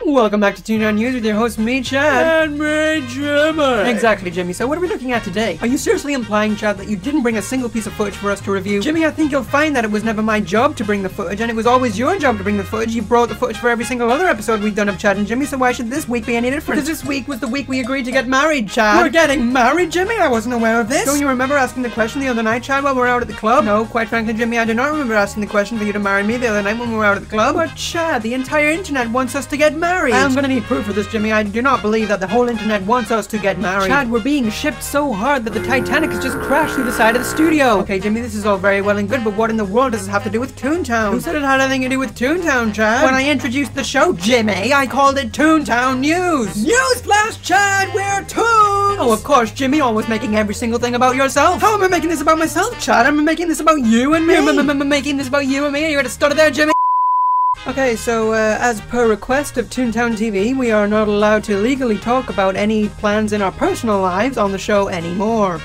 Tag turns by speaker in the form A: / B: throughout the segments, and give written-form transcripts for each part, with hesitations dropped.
A: Welcome back to Toon News with your host, me, Chad.
B: And me, Jimmy.
A: Exactly, Jimmy. So what are we looking at today? Are you seriously implying, Chad, that you didn't bring a single piece of footage for us to review? Jimmy, I think you'll find that it was never my job to bring the footage, and it was always your job to bring the footage. You brought the footage for every single other episode we've done of Chad and Jimmy, so why should this week be any different? Because this week was the week we agreed to get married, Chad. We're getting married, Jimmy? I wasn't aware of this. Don't you remember asking the question the other night, Chad, while we were out at the club? No, quite frankly, Jimmy, I do not remember asking the question for you to marry me the other night when we were out at the club. But Chad, the entire internet wants us to get married. I'm gonna need proof of this, Jimmy. I do not believe that the whole internet wants us to get married. Chad, we're being shipped so hard that the Titanic has just crashed through the side of the studio. Okay, Jimmy, this is all very well and good, but what in the world does this have to do with Toontown? Who said it had anything to do with Toontown, Chad? When I introduced the show, Jimmy, I called it Toontown News. Newsflash, Chad, we're Toons! Oh, of course, Jimmy, always making every single thing about yourself. How am I making this about myself, Chad? I'm making this about you and me. I'm making this about you and me. Are you gonna stutter there, Jimmy? Okay, so as per request of Toontown TV, we are not allowed to legally talk about any plans in our personal lives on the show anymore.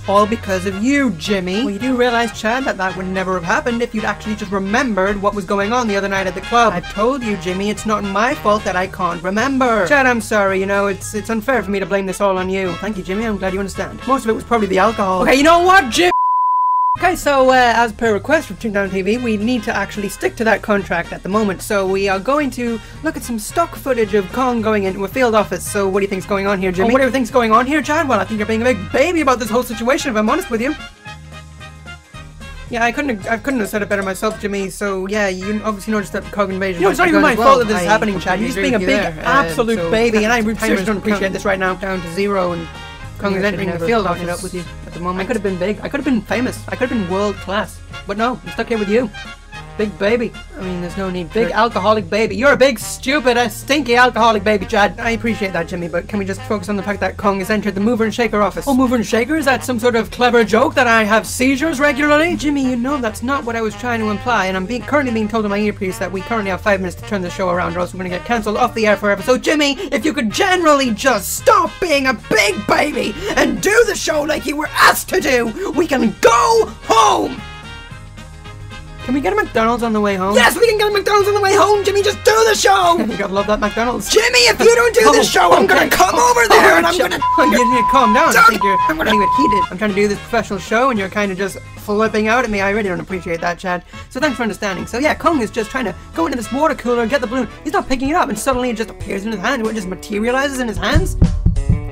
A: All because of you, Jimmy. Well, you do realize, Chad, that that would never have happened if you'd actually just remembered what was going on the other night at the club. I told you, Jimmy, it's not my fault that I can't remember. Chad, I'm sorry, you know, it's unfair for me to blame this all on you. Thank you, Jimmy, I'm glad you understand. Most of it was probably the alcohol. Okay, you know what, Jimmy? Okay, so as per request from Toontown TV, we need to actually stick to that contract at the moment, so we are going to look at some stock footage of Kong going into a field office. So what do you think's going on here, Jimmy? Oh, what do you think's going on here, Chad? Well, I think you're being a big baby about this whole situation, if I'm honest with you. Yeah, I couldn't have said it better myself, Jimmy, so yeah, you obviously noticed that the Kong invasion... You know, it's not even my fault that this is happening, Chad. You're just being a big, absolute baby, and I seriously don't appreciate this right now. Down to zero, and Kong is entering the field office up with you at the moment. I could have been big. I could have been famous. I could have been world class. But no, I'm stuck here with you. Big baby. I mean, there's no need. Big alcoholic baby. You're a big, stupid, stinky alcoholic baby, Chad. I appreciate that, Jimmy, but can we just focus on the fact that Kong has entered the mover and shaker office? Oh, mover and shaker? Is that some sort of clever joke that I have seizures regularly? Jimmy, you know that's not what I was trying to imply, and I'm currently being told in my earpiece that we currently have 5 minutes to turn the show around, or else we're gonna get cancelled off the air forever. So, Jimmy, if you could generally just stop being a big baby and do the show like you were asked to do, we can go home! Can we get a McDonald's on the way home? Yes, we can get a McDonald's on the way home, Jimmy, just do the show! You gotta love that McDonald's. Jimmy, if you don't do the show, I'm gonna come over there and I'm gonna... You need to calm down. I think you're getting a bit heated. I'm trying to do this professional show and you're kind of just flipping out at me. I really don't appreciate that, Chad. So thanks for understanding. So yeah, Kong is just trying to go into this water cooler and get the balloon. He's not picking it up and suddenly it just appears in his hand. It just materializes in his hands.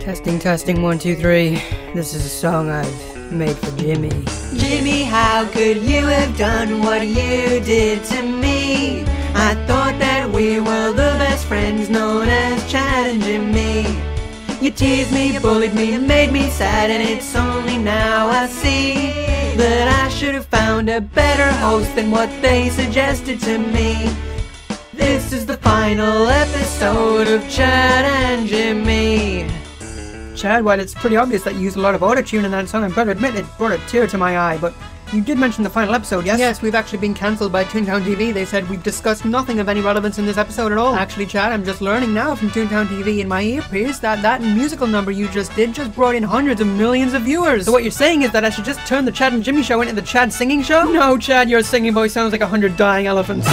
A: Testing, 1, 2, 3. This is a song I've made for Jimmy. Jimmy, how could you have done what you did to me? I thought that we were the best friends known as Chad and Jimmy. You teased me, bullied me, and made me sad, and it's only now I see that I should have found a better host than what they suggested to me. This is the final episode of Chad and Jimmy. Chad, while it's pretty obvious that you used a lot of auto-tune in that song, I've got to admit it brought a tear to my eye, but you did mention the final episode, yes? Yes, we've actually been cancelled by Toontown TV. They said we've discussed nothing of any relevance in this episode at all. Actually, Chad, I'm just learning now from Toontown TV in my earpiece that musical number you just did just brought in hundreds of millions of viewers. So what you're saying is that I should just turn the Chad and Jimmy show into the Chad singing show? No, Chad, your singing voice sounds like 100 dying elephants.